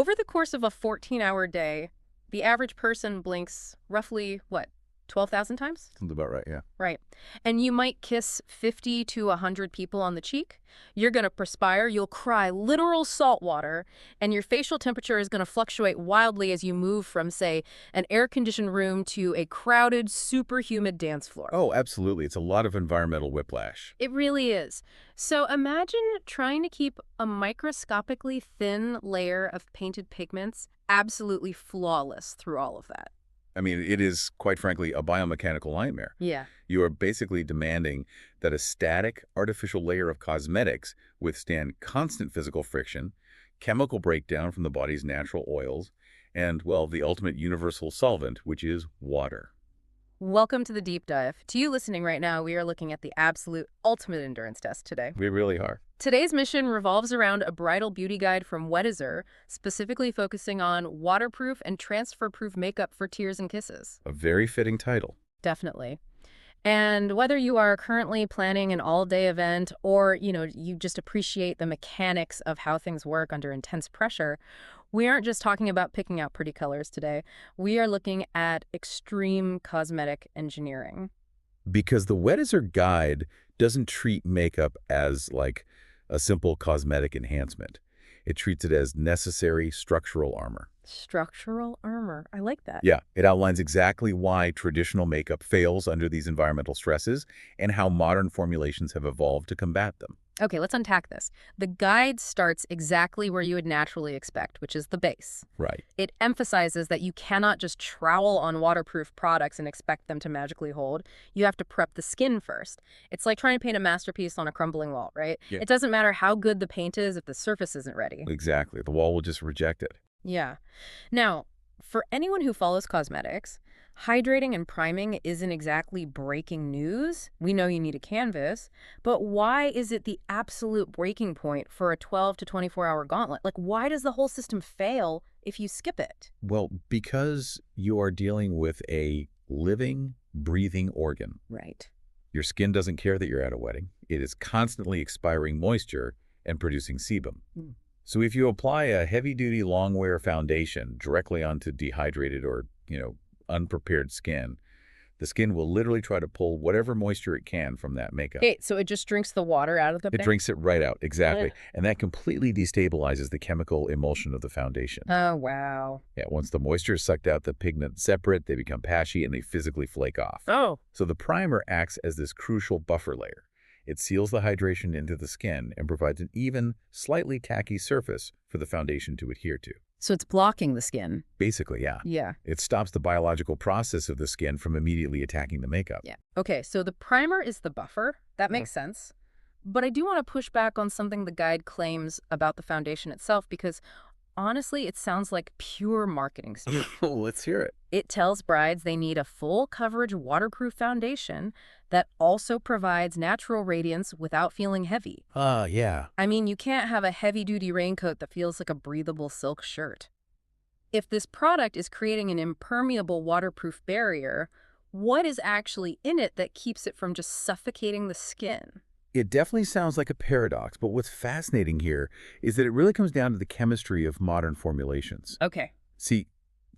Over the course of a 14-hour day, the average person blinks roughly, what, 12,000 times? Sounds about right, yeah. Right. And you might kiss 50 to 100 people on the cheek. You're going to perspire, you'll cry literal salt water, and your facial temperature is going to fluctuate wildly as you move from, say, an air-conditioned room to a crowded, super humid dance floor. Oh, absolutely. It's a lot of environmental whiplash. It really is. So imagine trying to keep a microscopically thin layer of painted pigments absolutely flawless through all of that. I mean, it is, quite frankly, a biomechanical nightmare. Yeah. You are basically demanding that a static, artificial layer of cosmetics withstand constant physical friction, chemical breakdown from the body's natural oils, and, well, the ultimate universal solvent, which is water. Welcome to the deep dive. To you listening right now, we are looking at the absolute ultimate endurance test today. We really are. Today's mission revolves around a bridal beauty guide from Weddizer, specifically focusing on waterproof and transfer-proof makeup for tears and kisses. A very fitting title. Definitely. And whether you are currently planning an all-day event or, you just appreciate the mechanics of how things work under intense pressure, we aren't just talking about picking out pretty colors today. We are looking at extreme cosmetic engineering. Because the Weddizer guide doesn't treat makeup as, like, a simple cosmetic enhancement. It treats it as necessary structural armor. Structural armor. I like that. Yeah, it outlines exactly why traditional makeup fails under these environmental stresses and how modern formulations have evolved to combat them. Okay, let's unpack this. The guide starts exactly where you would naturally expect, which is the base. Right. It emphasizes that you cannot just trowel on waterproof products and expect them to magically hold. You have to prep the skin first. It's like trying to paint a masterpiece on a crumbling wall, right? Yeah. It doesn't matter how good the paint is if the surface isn't ready. Exactly. The wall will just reject it. Yeah. Now, for anyone who follows cosmetics, hydrating and priming isn't exactly breaking news. We know you need a canvas, but why is it the absolute breaking point for a 12 to 24-hour gauntlet? Like, why does the whole system fail if you skip it? Well, because you are dealing with a living, breathing organ. Right. Your skin doesn't care that you're at a wedding. It is constantly expiring moisture and producing sebum. So if you apply a heavy-duty long-wear foundation directly onto dehydrated or, unprepared skin, the skin will literally try to pull whatever moisture it can from that makeup. Hey, so it just drinks the water out of the It drinks it right out, exactly. And that completely destabilizes the chemical emulsion of the foundation. Oh, wow. Yeah, once the moisture is sucked out, the pigments separate, they become patchy, and they physically flake off. Oh. So the primer acts as this crucial buffer layer. It seals the hydration into the skin and provides an even, slightly tacky surface for the foundation to adhere to. So it's blocking the skin. Basically, yeah. Yeah. It stops the biological process of the skin from immediately attacking the makeup. Yeah. Okay, so the primer is the buffer. That makes sense. But I do want to push back on something the guide claims about the foundation itself because honestly, it sounds like pure marketing speak. Let's hear it. It tells brides they need a full coverage waterproof foundation that also provides natural radiance without feeling heavy. Yeah. I mean, you can't have a heavy-duty raincoat that feels like a breathable silk shirt. If this product is creating an impermeable waterproof barrier, what is actually in it that keeps it from just suffocating the skin? It definitely sounds like a paradox, but what's fascinating here is that it really comes down to the chemistry of modern formulations. Okay. See,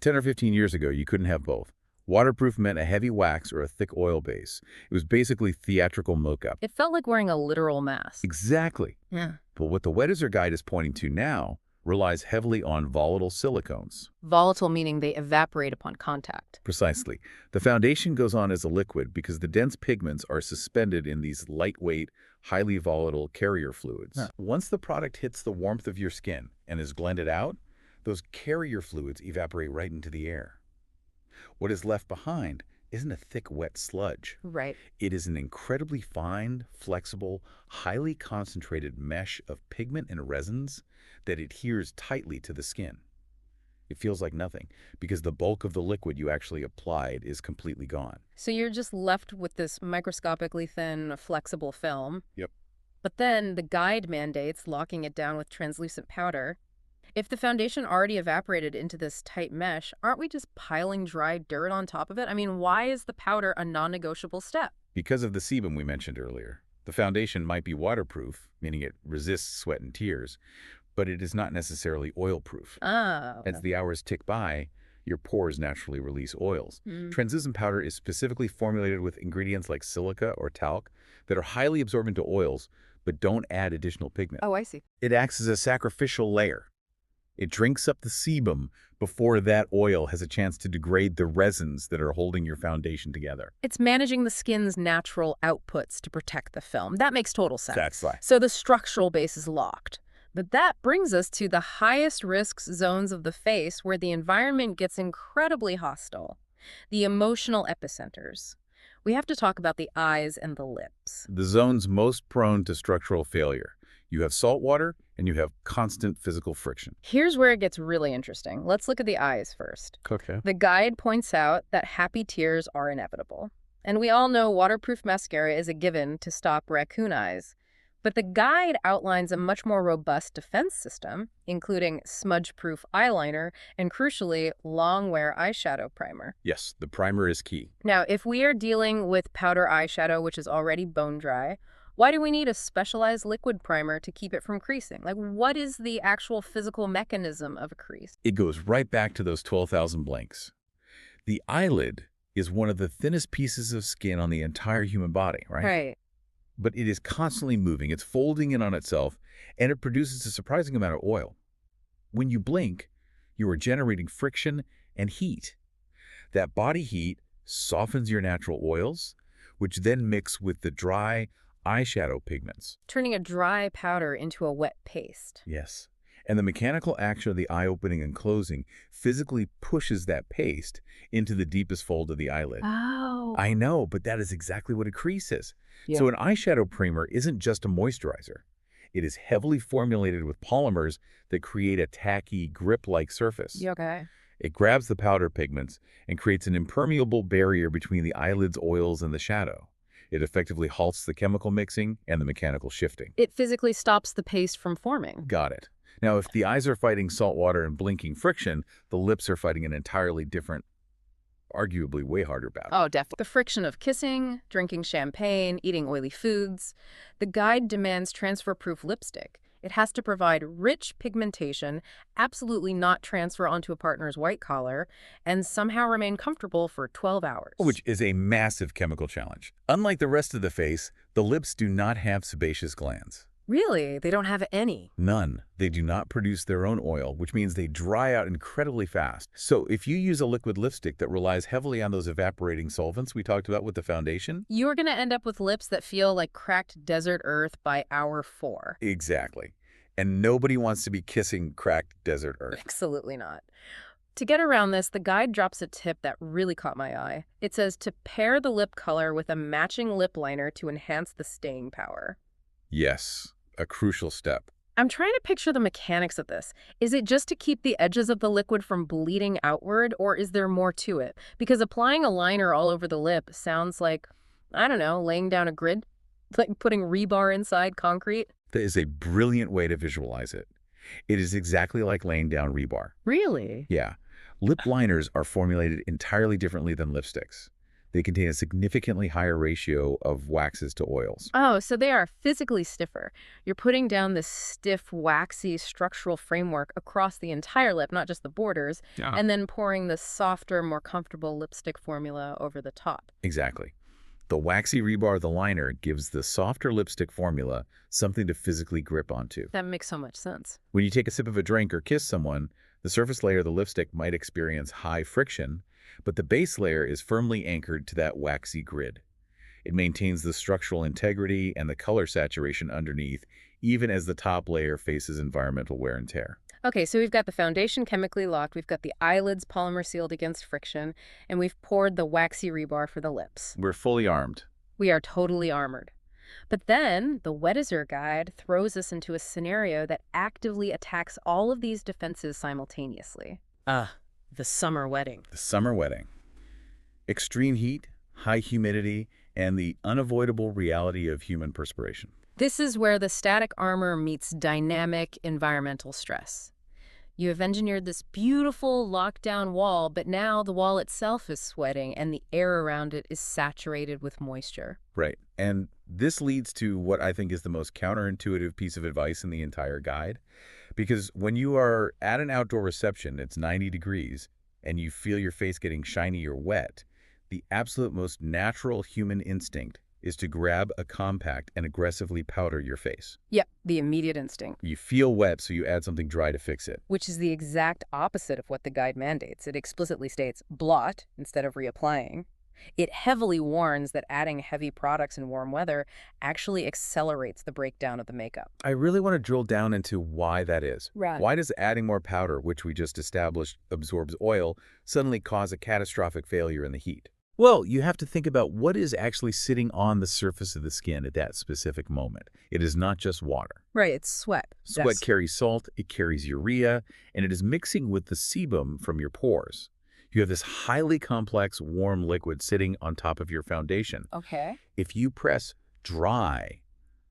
10 or 15 years ago, you couldn't have both. Waterproof meant a heavy wax or a thick oil base. It was basically theatrical mocha. It felt like wearing a literal mask. Exactly. Yeah. But what the Weddizer guide is pointing to now relies heavily on volatile silicones. Volatile meaning they evaporate upon contact. Precisely. The foundation goes on as a liquid because the dense pigments are suspended in these lightweight, highly volatile carrier fluids. Once the product hits the warmth of your skin and is blended out, those carrier fluids evaporate right into the air. What is left behind isn't a thick, wet sludge. Right. It is an incredibly fine, flexible, highly concentrated mesh of pigment and resins that adheres tightly to the skin. It feels like nothing because the bulk of the liquid you actually applied is completely gone. So you're just left with this microscopically thin, flexible film. Yep. But then the guide mandates locking it down with translucent powder. If the foundation already evaporated into this tight mesh, aren't we just piling dry dirt on top of it? I mean, why is the powder a non-negotiable step? Because of the sebum we mentioned earlier, the foundation might be waterproof, meaning it resists sweat and tears, but it is not necessarily oil-proof. Oh. As the hours tick by, your pores naturally release oils. Mm. Translucent powder is specifically formulated with ingredients like silica or talc that are highly absorbent to oils, but don't add additional pigment. Oh, I see. It acts as a sacrificial layer. It drinks up the sebum before that oil has a chance to degrade the resins that are holding your foundation together. It's managing the skin's natural outputs to protect the film. That makes total sense. That's right. So the structural base is locked. But that brings us to the highest risk zones of the face where the environment gets incredibly hostile. The emotional epicenters. We have to talk about the eyes and the lips. The zones most prone to structural failure. You have salt water and you have constant physical friction. Here's where it gets really interesting. Let's look at the eyes first. Okay. The guide points out that happy tears are inevitable. And we all know waterproof mascara is a given to stop raccoon eyes. But the guide outlines a much more robust defense system, including smudge-proof eyeliner and, crucially, long-wear eyeshadow primer. Yes, the primer is key. Now, if we are dealing with powder eyeshadow, which is already bone dry, why do we need a specialized liquid primer to keep it from creasing? Like, what is the actual physical mechanism of a crease? It goes right back to those 12,000 blanks. The eyelid is one of the thinnest pieces of skin on the entire human body, right? Right. But it is constantly moving. It's folding in on itself, and it produces a surprising amount of oil. When you blink, you are generating friction and heat. That body heat softens your natural oils, which then mix with the dry eyeshadow pigments. Turning a dry powder into a wet paste. Yes. And the mechanical action of the eye opening and closing physically pushes that paste into the deepest fold of the eyelid. Oh. I know, but that is exactly what a crease is. Yeah. So an eyeshadow primer isn't just a moisturizer. It is heavily formulated with polymers that create a tacky, grip-like surface. Okay. It grabs the powder pigments and creates an impermeable barrier between the eyelid's oils and the shadow. It effectively halts the chemical mixing and the mechanical shifting. It physically stops the paste from forming. Got it. Now, if the eyes are fighting salt water and blinking friction, the lips are fighting an entirely different, arguably way harder battle. Oh, definitely. The friction of kissing, drinking champagne, eating oily foods. The guide demands transfer-proof lipstick. It has to provide rich pigmentation, absolutely not transfer onto a partner's white collar, and somehow remain comfortable for 12 hours. Which is a massive chemical challenge. Unlike the rest of the face, the lips do not have sebaceous glands. Really? They don't have any? None. They do not produce their own oil, which means they dry out incredibly fast. So if you use a liquid lipstick that relies heavily on those evaporating solvents we talked about with the foundation, You're going to end up with lips that feel like cracked desert earth by hour 4. exactly. And nobody wants to be kissing cracked desert earth. Absolutely not. To get around this, the guide drops a tip that really caught my eye. It says to pair the lip color with a matching lip liner to enhance the staying power. Yes, a crucial step. I'm trying to picture the mechanics of this. Is it just to keep the edges of the liquid from bleeding outward, or is there more to it? Because applying a liner all over the lip sounds like, I don't know, laying down a grid? Like putting rebar inside concrete? That is a brilliant way to visualize it. It is exactly like laying down rebar. Really? Yeah. Lip liners are formulated entirely differently than lipsticks. They contain a significantly higher ratio of waxes to oils. Oh, so they are physically stiffer. You're putting down this stiff, waxy structural framework across the entire lip, not just the borders, and then pouring the softer, more comfortable lipstick formula over the top. Exactly. The waxy rebar of the liner gives the softer lipstick formula something to physically grip onto. That makes so much sense. When you take a sip of a drink or kiss someone, the surface layer of the lipstick might experience high friction, but the base layer is firmly anchored to that waxy grid. It maintains the structural integrity and the color saturation underneath, even as the top layer faces environmental wear and tear. Okay, so we've got the foundation chemically locked, we've got the eyelids polymer sealed against friction, and we've poured the waxy rebar for the lips. We're fully armed. We are totally armored. But then the Weddizer guide throws us into a scenario that actively attacks all of these defenses simultaneously. The summer wedding. The summer wedding. Extreme heat, high humidity, and the unavoidable reality of human perspiration. This is where the static armor meets dynamic environmental stress. You have engineered this beautiful lockdown wall, but now the wall itself is sweating and the air around it is saturated with moisture. Right. And this leads to what I think is the most counterintuitive piece of advice in the entire guide. Because when you are at an outdoor reception, it's 90 degrees, and you feel your face getting shiny or wet, the absolute most natural human instinct is to grab a compact and aggressively powder your face. Yep, the immediate instinct. You feel wet, so you add something dry to fix it. Which is the exact opposite of what the guide mandates. It explicitly states blot instead of reapplying. It heavily warns that adding heavy products in warm weather actually accelerates the breakdown of the makeup. I really want to drill down into why that is. Right. Why does adding more powder, which we just established absorbs oil, suddenly cause a catastrophic failure in the heat? Well, you have to think about what is actually sitting on the surface of the skin at that specific moment. It is not just water. Right, it's sweat. Sweat carries salt, it carries urea, and it is mixing with the sebum from your pores. You have this highly complex, warm liquid sitting on top of your foundation. Okay. If you press dry,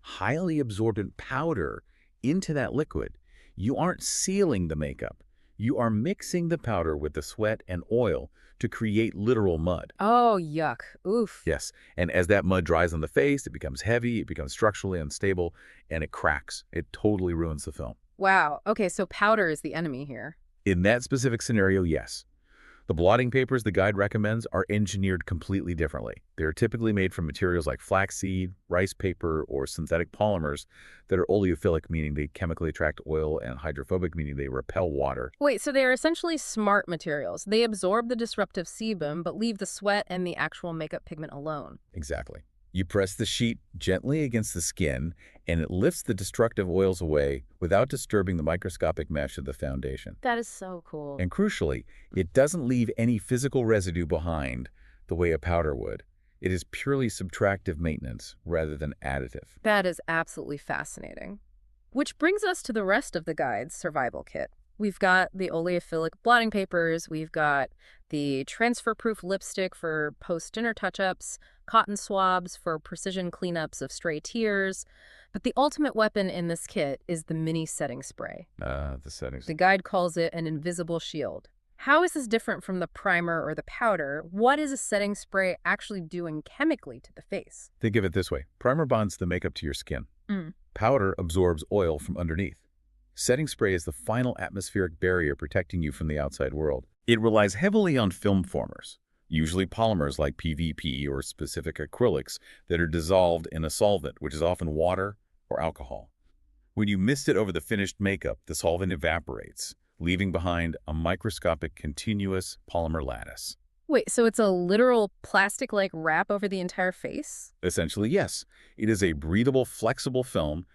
highly absorbent powder into that liquid, you aren't sealing the makeup. You are mixing the powder with the sweat and oil to create literal mud. Oh, yuck. Oof. Yes, and as that mud dries on the face, it becomes heavy, it becomes structurally unstable, and it cracks. It totally ruins the film. Wow. Okay, so powder is the enemy here. In that specific scenario, yes. The blotting papers the guide recommends are engineered completely differently. They are typically made from materials like flaxseed, rice paper, or synthetic polymers that are oleophilic, meaning they chemically attract oil, and hydrophobic, meaning they repel water. Wait, so they are essentially smart materials. They absorb the disruptive sebum, but leave the sweat and the actual makeup pigment alone. Exactly. You press the sheet gently against the skin, and it lifts the destructive oils away without disturbing the microscopic mesh of the foundation. That is so cool. And crucially, it doesn't leave any physical residue behind the way a powder would. It is purely subtractive maintenance rather than additive. That is absolutely fascinating. Which brings us to the rest of the guide's survival kit. We've got the oleophilic blotting papers, we've got the transfer-proof lipstick for post-dinner touch-ups, cotton swabs for precision cleanups of stray tears, but the ultimate weapon in this kit is the mini setting spray. The settings. The guide calls it an invisible shield. How is this different from the primer or the powder? What is a setting spray actually doing chemically to the face? Think of it this way. Primer bonds the makeup to your skin. Mm. Powder absorbs oil from underneath. Setting spray is the final atmospheric barrier protecting you from the outside world. It relies heavily on film formers, usually polymers like PVP or specific acrylics that are dissolved in a solvent, which is often water or alcohol. When you mist it over the finished makeup, the solvent evaporates, leaving behind a microscopic continuous polymer lattice. Wait, so it's a literal plastic-like wrap over the entire face? Essentially, yes. It is a breathable, flexible film